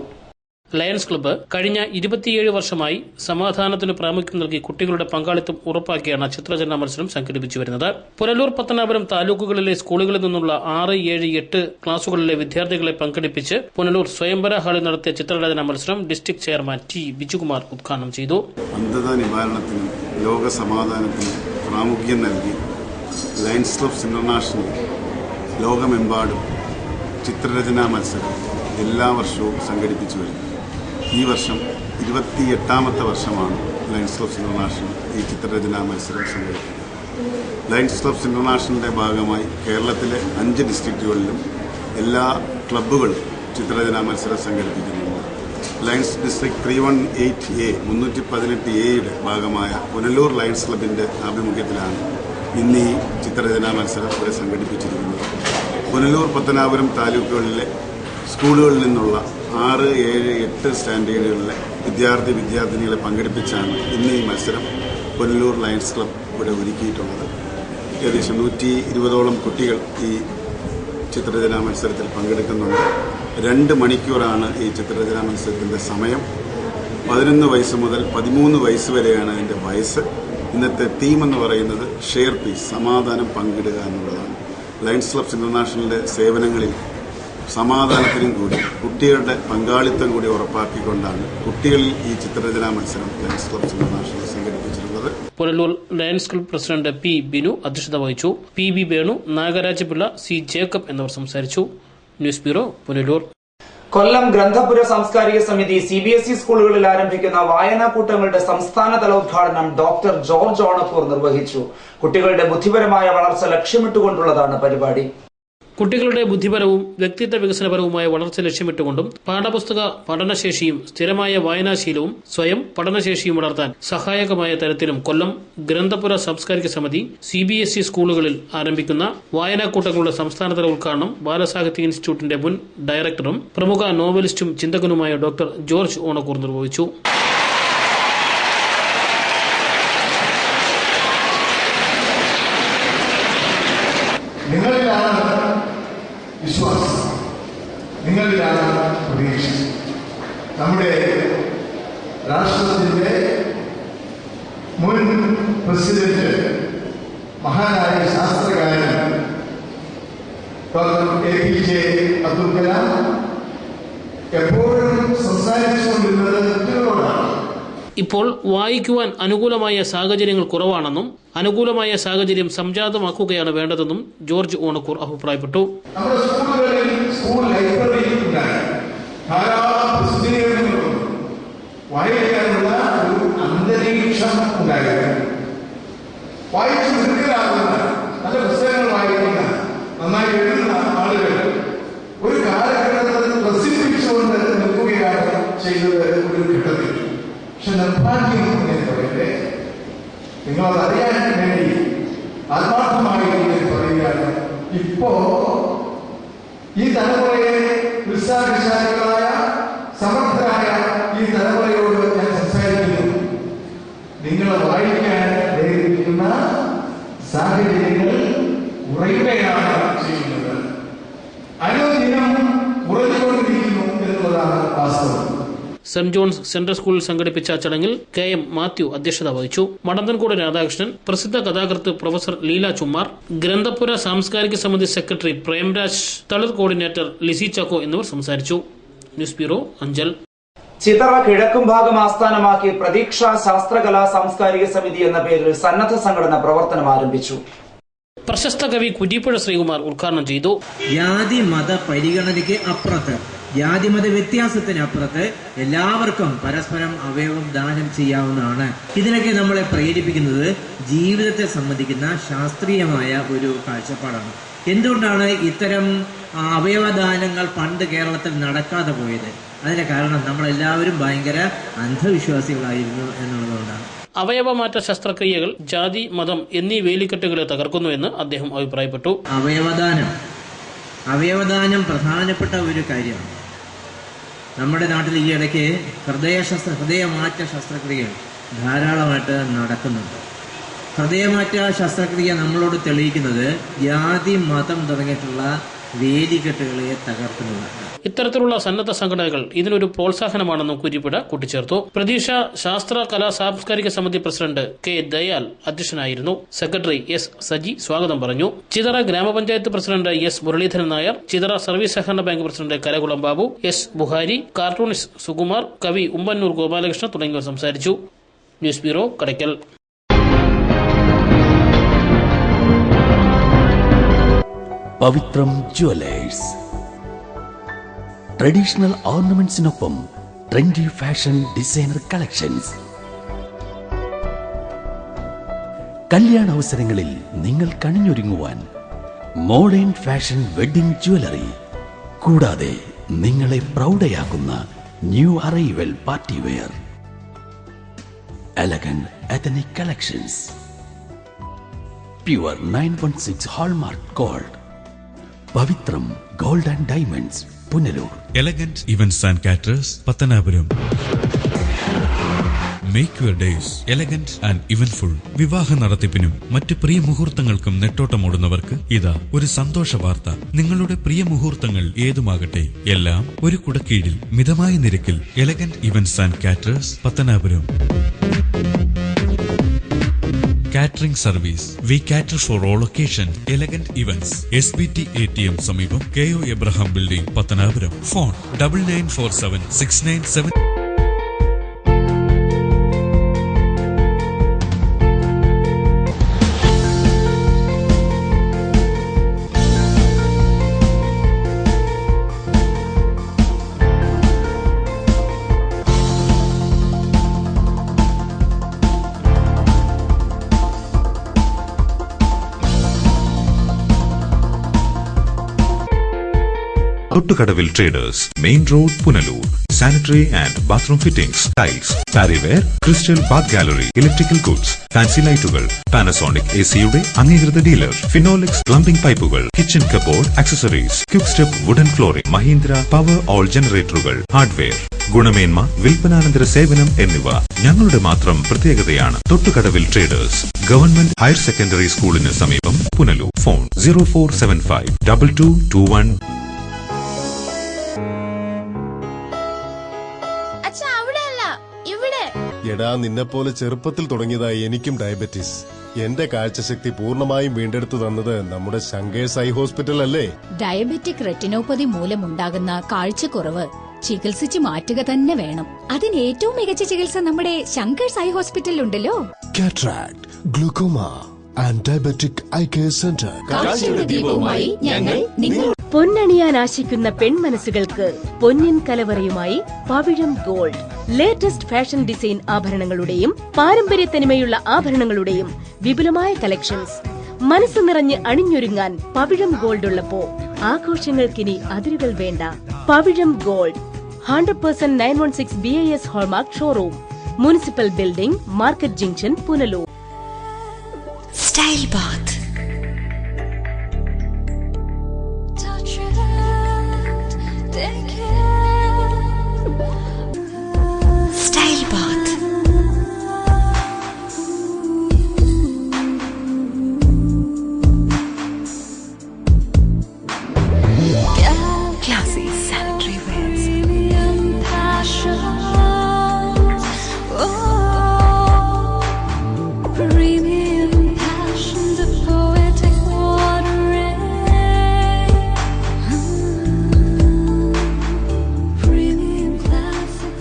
ലയൺസ് ക്ലബ്ബ് കഴിഞ്ഞ 27 വർഷമായി സമാധാനത്തിന് പ്രാമുഖ്യം നൽകി കുട്ടികളുടെ പങ്കാളിത്തം ഉറപ്പാക്കിയാണ് ചിത്രരചനാ മത്സരം സംഘടിപ്പിച്ചു വരുന്നത്. പുനലൂർ, പത്തനാപുരം താലൂക്കുകളിലെ സ്കൂളുകളിൽ നിന്നുള്ള 6, 7, 8 ക്ലാസുകളിലെ വിദ്യാർത്ഥികളെ പങ്കെടുപ്പിച്ച് പുനലൂർ സ്വയംവര ഹാളിൽ നടത്തിയ ചിത്രരചനാ മത്സരം ഡിസ്ട്രിക്ട് ചെയർമാൻ T. ബിജുകുമാർ ഉദ്ഘാടനം ചെയ്തു. അന്ധത നിവാരണത്തിനും ലോക സമാധാനത്തിനും പ്രാമുഖ്യം നൽകി ലയൺസ് ക്ലബ്സ് ഇന്റർനാഷണൽ ലോകമെമ്പാടും ചിത്രരചനാ മത്സരം എല്ലാ വർഷവും സംഘടിപ്പിച്ചു വരുന്നു. ഈ വർഷം 28ാമത്തെ വർഷമാണ് ലയൺസ് ക്ലബ്സ് ഇന്റർനാഷണൽ ഈ ചിത്രരചനാ മത്സരം സംഘടിപ്പിക്കുന്നത്. ലയൺസ് ക്ലബ്സ് ഇന്റർനാഷണലിന്റെ ഭാഗമായി കേരളത്തിലെ 5 ഡിസ്ട്രിക്റ്റുകളിലും എല്ലാ ക്ലബ്ബുകളും ചിത്രരചനാ മത്സരം സംഘടിപ്പിക്കുന്നുണ്ട്. ലയൺസ് ഡിസ്ട്രിക്ട് 318A 318Aയുടെ ഭാഗമായ പുനലൂർ ലയൺസ് ക്ലബിന്റെ ആഭിമുഖ്യത്തിലാണ് ഇന്ന് ഈ ചിത്രരചനാ മത്സരം ഇവിടെ സംഘടിപ്പിച്ചിരിക്കുന്നത്. പുനലൂർ, പത്തനാപുരം താലൂക്കുകളിലെ സ്കൂളുകളിൽ നിന്നുള്ള 6, 7, 8 സ്റ്റാൻഡേർഡുകളിലെ വിദ്യാർത്ഥിനികളെ പങ്കെടുപ്പിച്ചാണ് ഇന്ന് ഈ മത്സരം പുനലൂർ ലയൺസ് ക്ലബ് ഇവിടെ ഒരുക്കിയിട്ടുള്ളത്. ഏകദേശം 120ഓളം കുട്ടികൾ ഈ ചിത്രരചനാ മത്സരത്തിൽ പങ്കെടുക്കുന്നുണ്ട്. 2 മണിക്കൂറാണ് ഈ ചിത്രരചനാ മത്സരത്തിൻ്റെ സമയം. 11 വയസ്സ് മുതൽ 13 വയസ്സ് വരെയാണ് അതിൻ്റെ വയസ്സ്. ഇന്നത്തെ തീം എന്ന് പറയുന്നത് ഷെയർ പീസ്, സമാധാനം പങ്കിടുക എന്നുള്ളതാണ്. ലയൺസ് ക്ലബ്സ് ഇന്റർനാഷണലിന്റെ സേവനങ്ങളിൽ സമാധാനത്തിനും കൂടി കുട്ടികളുടെ പങ്കാളിത്തം കൂടി ഉറപ്പാക്കിക്കൊണ്ടാണ് കുട്ടികളിൽ ഈ ചിത്രരചനാ മത്സരം ലയൺസ് ക്ലബ്സ് ഇന്റർനാഷണൽ സംഘടിപ്പിച്ചിട്ടുള്ളത്. Punalur Lions club president P Binu അധ്യക്ഷത വഹിച്ചു. P B Venu, Nagarajapillai, C Jacob എന്നിവർ സംസാരിച്ചു. News bureau, Punalur. കൊല്ലം ഗ്രന്ഥപുര സാംസ്കാരിക സമിതി CBSE സ്കൂളുകളിൽ ആരംഭിക്കുന്ന വായനാക്കൂട്ടങ്ങളുടെ സംസ്ഥാനതല ഉദ്ഘാടനം ഡോക്ടർ ജോർജ് ഓണക്കൂർ നിർവഹിച്ചു. കുട്ടികളുടെ ബുദ്ധിപരമായ വളർച്ച ലക്ഷ്യമിട്ടുകൊണ്ടുള്ളതാണ് പരിപാടി. കുട്ടികളുടെ ബുദ്ധിപരവും വ്യക്തിത്വ വികസനപരവുമായ വളർച്ച ലക്ഷ്യമിട്ടുകൊണ്ടും പാഠപുസ്തക പഠനശേഷിയും സ്ഥിരമായ വായനാശീലവും സ്വയം പഠനശേഷിയും വളർത്താൻ സഹായകമായ തരത്തിലും കൊല്ലം ഗ്രന്ഥപുര സാംസ്കാരിക സമിതി CBSE സ്കൂളുകളിൽ ആരംഭിക്കുന്ന വായനാക്കൂട്ടങ്ങളുടെ സംസ്ഥാനതല ഉദ്ഘാടനം ബാലസാഹിത്യ ഇൻസ്റ്റിറ്റ്യൂട്ടിന്റെ മുൻ ഡയറക്ടറും പ്രമുഖ നോവലിസ്റ്റും ചിന്തകനുമായ ഡോക്ടർ ജോർജ് ഓണക്കൂർ നിർവഹിച്ചു. വിശ്വാസം, നിങ്ങളിലാണ് പ്രതീക്ഷ. നമ്മുടെ രാഷ്ട്രത്തിന്റെ മുൻ പ്രസിഡന്റ്, മഹാനായ ശാസ്ത്രകാരൻ ഡോക്ടർ APJ അബ്ദുൽ കലാം എപ്പോഴും സംസാരിച്ചുകൊണ്ടിരുന്നത് കുട്ടികളോടാണ്. ഇപ്പോൾ വായിക്കുവാൻ അനുകൂലമായ സാഹചര്യങ്ങൾ കുറവാണെന്നും അനുകൂലമായ സാഹചര്യം സംജാതമാക്കുകയാണ് വേണ്ടതെന്നും ജോർജ് ഓണക്കൂർ അഭിപ്രായപ്പെട്ടു. നമ്മുടെ സ്കൂളുകളിൽ സ്കൂൾ ലൈബ്രറി ഉണ്ടായി, ധാരാളം പ്രസിദ്ധീകരണങ്ങളും വായിക്കാനുള്ള ഒരു അന്തരീക്ഷം ഉണ്ടായിരുന്നു. വായിച്ചു നിർത്തലാകുന്ന നല്ല പുസ്തകങ്ങൾ വായിക്കുന്ന, നന്നായി എഴുതുന്ന ആളുകൾ ഒരു കാലഘട്ടത്തിൽ പ്രസിദ്ധിച്ചുകൊണ്ട് നിൽക്കുകയാണ് ചെയ്തത് ഒരു ഘട്ടത്തിൽ. പക്ഷെ നിർഭാഗ്യം എന്ന് പറയട്ടെ, നിങ്ങളത് അറിയാൻ വേണ്ടി ആത്മാർത്ഥമായി പറയുകയാണ്, ഇപ്പോ ഈ തലമുറയെ ഉത്സാഹശാലികളായ സമർത്ഥരായ ഈ തലമുറയോട് ഞാൻ സംസാരിക്കുന്നു. നിങ്ങളെ വായിക്കാൻ പ്രേരിപ്പിക്കുന്ന സാഹചര്യങ്ങൾ കുറയുകയാണ് ചെയ്യുന്നത്. അനുദിനം കുറഞ്ഞുകൊണ്ടിരിക്കുന്നു എന്നുള്ളതാണ് വാസ്തവം. സെന്റ് ജോൺസ് സെൻട്രൽ സ്കൂളിൽ സംഘടിപ്പിച്ച ചടങ്ങിൽ KM മാത്യു അധ്യക്ഷത വഹിച്ചു. മടന്തൻകോട് രാധാകൃഷ്ണൻ, പ്രസിദ്ധ കഥാകൃത്ത് പ്രൊഫസർ ലീല ചുമ്മാർ, ഗ്രന്ഥപുര സാംസ്കാരിക സമിതി സെക്രട്ടറി പ്രേംരാജ്, തളിർ കോർഡിനേറ്റർ ലിസി ചാക്കോ എന്നിവർ സംസാരിച്ചു. News bureau, Anchal. ചിതറ കിഴക്കും ഭാഗം ആസ്ഥാനമാക്കി പ്രതീക്ഷ ശാസ്ത്രകലാ സാംസ്കാരിക സമിതി എന്ന പേരിൽ സന്നദ്ധ സംഘടന പ്രവർത്തനം ആരംഭിച്ചു. പ്രശസ്ത കവി കുറ്റിപ്പുഴ ശ്രീകുമാർ ഉദ്ഘാടനം ചെയ്തു. ജാതി മത പരിഗണനയ്ക്ക് അപ്പുറത്ത്, ജാതിമത വ്യത്യാസത്തിന് അപ്പുറത്ത് എല്ലാവർക്കും പരസ്പരം അവയവം ദാനം ചെയ്യാവുന്നതാണ്. ഇതിനൊക്കെ നമ്മളെ പ്രേരിപ്പിക്കുന്നത് ജീവിതത്തെ സംബന്ധിക്കുന്ന ശാസ്ത്രീയമായ ഒരു കാഴ്ചപ്പാടാണ്. എന്തുകൊണ്ടാണ് ഇത്തരം അവയവദാനങ്ങൾ പണ്ട് കേരളത്തിൽ നടക്കാതെ പോയത്? അതിന്റെ കാരണം നമ്മളെല്ലാവരും ഭയങ്കര അന്ധവിശ്വാസികളായിരുന്നു എന്നുള്ളതുകൊണ്ടാണ്. അവയവമാറ്റ ശസ്ത്രക്രിയകൾ ജാതി, മതം എന്നീ വേലിക്കെട്ടുകളെ തകർക്കുന്നുവെന്ന് അദ്ദേഹം അഭിപ്രായപ്പെട്ടു. അവയവദാനം പ്രധാനപ്പെട്ട ഒരു കാര്യമാണ്. നമ്മുടെ നാട്ടിൽ ഈ ഇടയ്ക്ക് ഹൃദയമാറ്റ ശസ്ത്രക്രിയകൾ ധാരാളമായിട്ട് നടക്കുന്നുണ്ട്. ഹൃദയമാറ്റ ശസ്ത്രക്രിയ നമ്മളോട് തെളിയിക്കുന്നത് ജാതി, മതം തുടങ്ങിയിട്ടുള്ള വേലിക്കെട്ടുകളെ തകർക്കുന്നതാണ്. ഇത്തരത്തിലുള്ള സന്നദ്ധ സംഘടനകൾ ഇതിനൊരു പ്രോത്സാഹനമാണെന്നും കുറ്റിപ്പുഴ കൂട്ടിച്ചേർത്തു. പ്രതീക്ഷ ശാസ്ത്ര കലാ സാംസ്കാരിക സമിതി പ്രസിഡന്റ് K ദയാൽ അധ്യക്ഷനായിരുന്നു. സെക്രട്ടറി S സജി സ്വാഗതം പറഞ്ഞു. ചിതറ ഗ്രാമപഞ്ചായത്ത് president S Muraleedharan Nair, Chithara service സഹകരണ bank president Karakulam Babu, S Buhari, cartoonist Sukumar, കവി ഉമ്പന്നൂർ ഗോപാലകൃഷ്ണൻ തുടങ്ങിയവർ സംസാരിച്ചു. News bureau, Kadakkal. Pavithram jewellers. Traditional ഓർണമെന്റ്സിനൊപ്പം ട്രെൻഡി ഫാഷൻ ഡിസൈനർ കളക്ഷൻസ്. കല്യാണ അവസരങ്ങളിൽ നിങ്ങൾ കണിഞ്ഞൊരുങ്ങുവാൻ മോഡേൺ ഫാഷൻ വെഡിംഗ് ജ്വല്ലറി, കൂടാതെ നിങ്ങളെ പ്രൗഢയാക്കുന്ന new arrival party wear, elegant ethnic collections, pure 916 hallmark gold. Pavithram gold and diamonds, Punalur. Elegant events and caterers, Pathanapuram. Make your days elegant and eventful. വിവാഹ നടത്തിപ്പിനും മറ്റ് പ്രിയ മുഹൂർത്തങ്ങൾക്കും നെട്ടോട്ടമോടുന്നവർക്ക് ഇതാ ഒരു സന്തോഷ വാർത്ത. നിങ്ങളുടെ പ്രിയ മുഹൂർത്തങ്ങൾ ഏതുമാകട്ടെ, എല്ലാം ഒരു കുടക്കീഴിൽ മിതമായ നിരക്കിൽ. Elegant events and caterers, Pathanapuram. Catering service. We cater for all occasion. Elegant events. SBT ATM സമീപം KO Abraham Building, Pathanapuram. Phone 9947 697. Thottukadavil traders, main road, Punalur. Sanitary and bathroom fittings, tiles, Parryware, crystal bath gallery, electrical goods, fancy ലൈറ്റുകൾ, പാനസോണിക് എസിയുടെ അംഗീകൃത ഡീലർ, ഫിനോലെക്സ് പ്ലംബിംഗ് പൈപ്പുകൾ, kitchen cupboard accessories, quick step wooden flooring, Mahindra Powerol ജനറേറ്ററുകൾ, ഹാർഡ്വെയർ, ഗുണമേന്മ, വിൽപ്പനാനന്തര സേവനം എന്നിവ ഞങ്ങളുടെ മാത്രം പ്രത്യേകതയാണ്. Thottukadavil traders, government higher secondary സ്കൂളിന് സമീപം, പുനലൂർ. ഫോൺ 0475 2221. എടാ, നിന്നെപ്പോലെ ചെറുപ്പത്തിൽ തുടങ്ങിയതായി എനിക്കും ഡയബറ്റീസ്. എന്റെ കാഴ്ചശക്തി പൂർണ്ണമായും വീണ്ടെടുത്തു തന്നത് നമ്മുടെ ശങ്കേഴ്സ് ഐ ഹോസ്പിറ്റൽ അല്ലേ? ഡയബറ്റിക് റെറ്റിനോപ്പതി മൂലമുണ്ടാകുന്ന കാഴ്ചക്കുറവ് ചികിത്സിച്ച് മാറ്റുക തന്നെ വേണം. അതിന് ഏറ്റവും മികച്ച ചികിത്സ നമ്മുടെ ശങ്കേഴ്സ് ഐ ഹോസ്പിറ്റലിലുണ്ടല്ലോ. Cataract, glaucoma and diabetic eye care centre. പൊന്നണിയാൻ ആശിക്കുന്ന പെൺമനസ്സുകൾക്ക് പൊന്നിൻ കലവറയുമായി Pavizham gold. Latest fashion design ആഭരണങ്ങളുടെയും പാരമ്പര്യ തനിമയുള്ള ആഭരണങ്ങളുടെയും വിപുലമായ കളക്ഷൻസ്. മനസ്സ് നിറഞ്ഞ് അണിഞ്ഞൊരുങ്ങാൻ പവിഴം ഗോൾഡ് ഉള്ളപ്പോ ആഘോഷങ്ങൾക്കിനി അതിരുകൾ വേണ്ട. Pavizham gold 100% 916 BIS hallmark showroom, municipal building, market junction, Punalur. Style bath. Style bath. Classy sanitary wares. Premium passion, the poetic watering. Premium classic.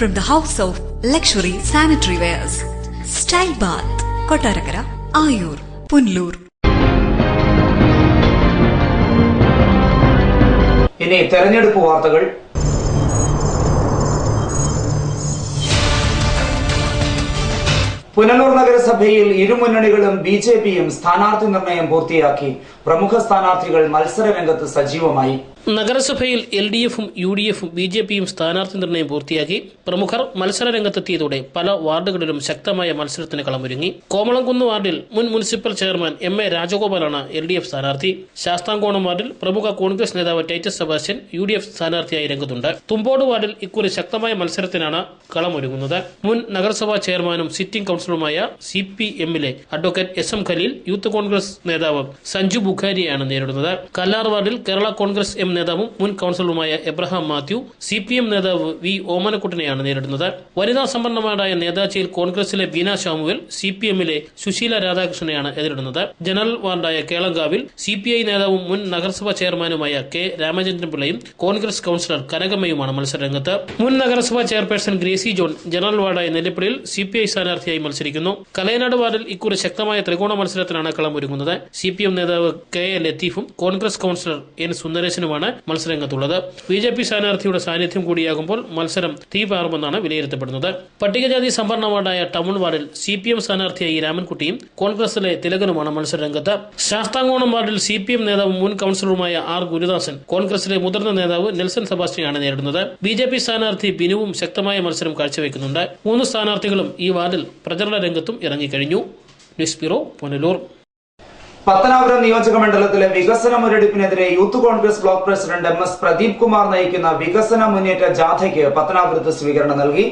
From the house of luxury sanitary wares, Style Bath, Kottarakara, Ayur, Punlur. ഇനി തെരഞ്ഞെടുപ്പ് വാർത്തകൾ. പുനലൂർ നഗരസഭയിൽ ഇരുമുന്നണികളും BJPയും സ്ഥാനാർത്ഥി നിർണയം പൂർത്തിയാക്കി. പ്രമുഖ സ്ഥാനാർത്ഥികൾ മത്സര രംഗത്ത് സജീവമായി. നഗരസഭയിൽ LDFും UDFും BJPയും സ്ഥാനാർത്ഥി നിർണയം പൂർത്തിയാക്കി. പ്രമുഖർ മത്സര രംഗത്തെത്തിയതോടെ പല വാർഡുകളിലും ശക്തമായ മത്സരത്തിന് കളമൊരുങ്ങി. കോമളംകുന്ന് വാർഡിൽ മുൻ മുനിസിപ്പൽ ചെയർമാൻ MA രാജഗോപാലാണ് LDF സ്ഥാനാർത്ഥി. ശാസ്താംകോണം വാർഡിൽ പ്രമുഖ കോൺഗ്രസ് നേതാവ് ടൈറ്റസ് സെബാസ്റ്റ്യൻ UDF സ്ഥാനാർത്ഥിയായി രംഗത്തുണ്ട്. തുമ്പോട് വാർഡിൽ ഇക്കുറി ശക്തമായ മത്സരത്തിനാണ് കളമൊരുങ്ങുന്നത്. മുൻ നഗരസഭാ ചെയർമാനും സിറ്റിംഗ് കൌൺസിലറുമായ CPMലെ advocate SM Khaleel youth Congress നേതാവ് സഞ്ജു ബുഖാരിയെയാണ് നേരിടുന്നത്. കല്ലാർ വാർഡിൽ കേരള കോൺഗ്രസ് M നേതാവും മുൻ കൌൺസിലറുമായ എബ്രഹാം മാത്യു CPM നേതാവ് V ഓമനക്കുട്ടനെയാണ് നേരിടുന്നത്. വനിതാ സംവരണമാരായ നേതാച്ചിയിൽ കോൺഗ്രസിലെ ബീന ശാമുവൽ CPMലെ സുശീല രാധാകൃഷ്ണനെയാണ് എതിരിടുന്നത്. ജനറൽ വാർഡായ കേളങ്കാവിൽ CPI നേതാവും മുൻ നഗരസഭാ ചെയർമാനുമായ K രാമചന്ദ്രൻ പിള്ളയും കോൺഗ്രസ് കൌൺസിലർ കനകമ്മയുമാണ് മത്സരരംഗത്ത്. മുൻ നഗരസഭാ ചെയർപേഴ്സൺ ഗ്രേസി ജോൺ ജനറൽ വാർഡായ നെല്ലിപ്പള്ളിയിൽ CPI സ്ഥാനാർത്ഥിയായി മത്സരിക്കുന്നു. കലയനാട് വാർഡിൽ ഇക്കുറി ശക്തമായ ത്രികോണ മത്സരത്തിലാണ് കളമൊരുങ്ങുന്നത്. CPM നേതാവ് KA ലത്തീഫും കോൺഗ്രസ് കൌൺസിലർ N സുന്ദരേശനുമാണ് മത്സരരംഗത്തുള്ളത്. BJP സ്ഥാനാർത്ഥിയുടെ സാന്നിധ്യം കൂടിയാകുമ്പോൾ മത്സരം തീപാറുമെന്നാണ് വിലയിരുത്തപ്പെടുന്നത്. പട്ടികജാതി സംവരണ വാർഡായ ടൗൺ വാർഡിൽ CPM സ്ഥാനാർത്ഥിയായി രാമൻകുട്ടിയും കോൺഗ്രസിലെ തിലകനുമാണ് മത്സരരംഗത്ത്. ശാസ്താംകോണം വാർഡിൽ CPM നേതാവും മുൻ കൌൺസിലറുമായ R ഗുരുദാസൻ കോൺഗ്രസിലെ മുതിർന്ന നേതാവ് നെൽസൺ സെബാസ്റ്റ്യനാണ് നേരിടുന്നത്. BJP സ്ഥാനാർത്ഥി ബിനുവും ശക്തമായ മത്സരം കാഴ്ചവെക്കുന്നുണ്ട്. 3 സ്ഥാനാർത്ഥികളും ഈ വാർഡിൽ പ്രചരണ രംഗത്തും ഇറങ്ങിക്കഴിഞ്ഞു. News bureau, Punalur. പത്തനാപുരം നിയോജക മണ്ഡലത്തിലെ വികസന മുരടിപ്പിനെതിരെ youth Congress block president MS Pradeep Kumar നയിക്കുന്ന വികസന മുന്നേറ്റ ജാഥയ്ക്ക് പത്തനാപുരത്ത് സ്വീകരണം നൽകി.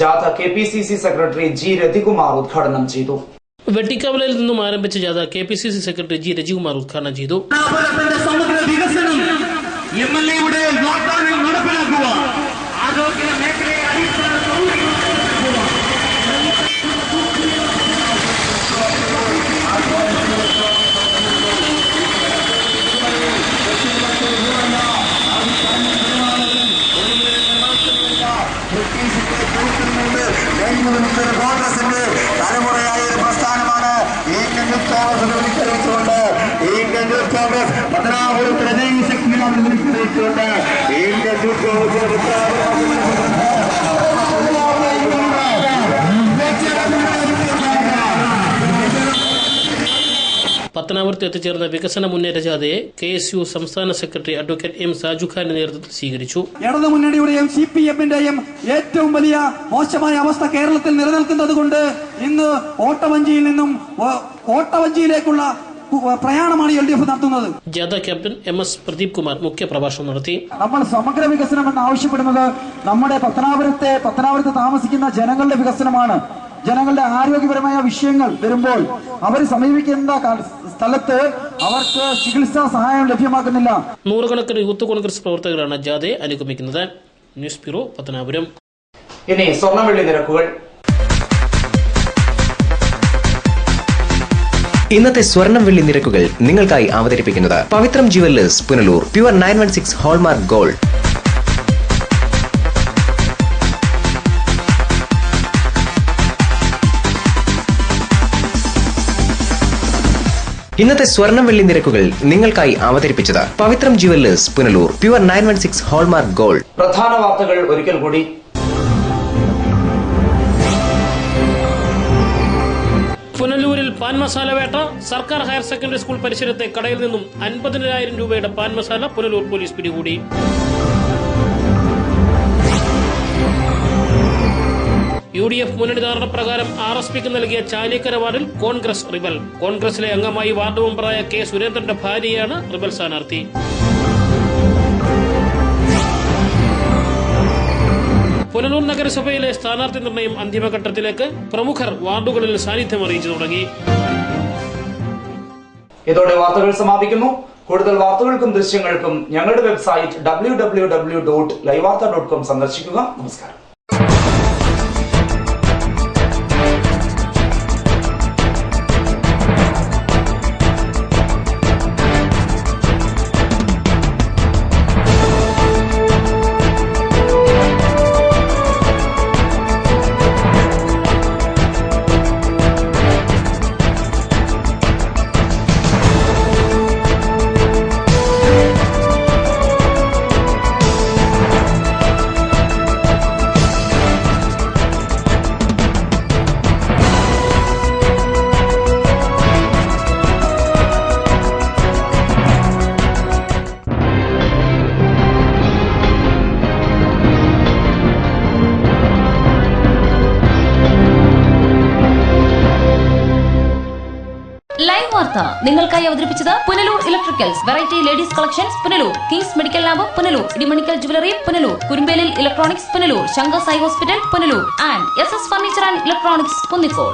ജാഥ KPCC സെക്രട്ടറി G രതികുമാർ ഉദ്ഘാടനം ചെയ്തു. വെട്ടിക്കവലയിൽ നിന്നും ആരംഭിച്ച ജാഥ KPCC സെക്രട്ടറി G രജികുമാർ ഉദ്ഘാടനം ചെയ്തു. സമഗ്ര വികസനം MLA യുടെ ലോക്ക്ഡൌണിൽ നടപ്പിലാക്കുക, ആരോഗ്യ മേഖലയെ അടിസ്ഥാന പത്തനാപുരത്ത് എത്തിച്ചേർന്ന വികസന മുന്നേറ്റ ജാഥയെ KSU സംസ്ഥാന സെക്രട്ടറി അഡ്വക്കേറ്റ് M സാജുഖാന്റെ നേതൃത്വത്തിൽ സ്വീകരിച്ചു. ഇടതു മുന്നണിയുടെയും CPM-ന്റെയും ഏറ്റവും വലിയ മോശമായ അവസ്ഥ കേരളത്തിൽ നിലനിൽക്കുന്നത് കൊണ്ട് ഇന്ന് ഓട്ടവഞ്ചിയിൽ നിന്നും ഓട്ടവഞ്ചിയിലേക്കുള്ള പ്രയാണമാണ് LDF നടത്തുന്നത്. ജാഥ ക്യാപ്റ്റൻ MS പ്രദീപ് കുമാർ മുഖ്യ പ്രഭാഷണം നടത്തി. നമ്മൾ സമഗ്ര വികസനം എന്ന് ആവശ്യപ്പെടുന്നത് നമ്മുടെ പത്തനാപുരത്ത് താമസിക്കുന്ന ജനങ്ങളുടെ വികസനമാണ്. ജനങ്ങളുടെ ആരോഗ്യപരമായ വിഷയങ്ങൾ വരുമ്പോൾ അവർ സമീപിക്കുന്ന സ്ഥലത്ത് അവർക്ക് ചികിത്സാ സഹായം ലഭ്യമാക്കുന്നില്ല. നൂറുകണക്കിന് യൂത്ത് കോൺഗ്രസ് പ്രവർത്തകരാണ് ജാഥയെ അനുഗമിക്കുന്നത്. News bureau, Pathanapuram. ഇനി സ്വർണ്ണവെള്ളി നിരക്കുകൾ. ഇന്നത്തെ സ്വർണം വെള്ളി നിരക്കുകൾ നിങ്ങൾക്കായി അവതരിപ്പിക്കുന്നത് Pavithram jewellers Punalur. Pure 916 hallmark gold. ഇന്നത്തെ സ്വർണം വെള്ളി നിരക്കുകൾ നിങ്ങൾക്കായി അവതരിപ്പിച്ചത് Pavithram jewellers Punalur. Pure 916 hallmark gold. പ്രധാന വാർത്തകൾ ഒരിക്കൽ കൂടി. പുനലൂരിൽ പാൻ മസാല വേട്ട. സർക്കാർ ഹയർ സെക്കൻഡറി സ്കൂൾ പരിസരത്തെ കടയിൽ നിന്നും 50,000 രൂപയുടെ പാൻ മസാല പുനലൂർ പോലീസ് പിടികൂടി. UDF മുന്നണി ധാരണ പ്രകാരം RSPക്ക് നൽകിയ ചാലിക്കര വാർഡിൽ കോൺഗ്രസ് റിബൽ. കോൺഗ്രസിലെ അംഗമായി വാർഡ് മെമ്പറായ K സുരേന്ദ്രന്റെ ഭാര്യയാണ് റിബൽ സ്ഥാനാർത്ഥി. പുനലൂർ നഗരസഭയിലെ സ്ഥാനാർത്ഥി നിർണയം അന്തിമഘട്ടത്തിലേക്ക്. പ്രമുഖർ വാർഡുകളിൽ സാന്നിധ്യം അറിയിച്ചു തുടങ്ങി. ഇതോടെ വാർത്തകൾ സമാപിക്കുന്നു. കൂടുതൽ വാർത്തകൾക്കും ദൃശ്യങ്ങൾക്കും ഞങ്ങളുടെ വെബ്സൈറ്റ് www.livevarta.com സന്ദർശിക്കുക. നമസ്കാരം. ലൈവ് വാർത്ത നിങ്ങൾക്കായി അവതരിപ്പിച്ചത് Punalur electricals, variety ladies collections Punalur, kings medical lab Punalur, Idimanickal jewellery Punalur, Kurumbelil electronics Punalur, Shankar Sai hospital Punalur and SS furniture and electronics Kunnicode.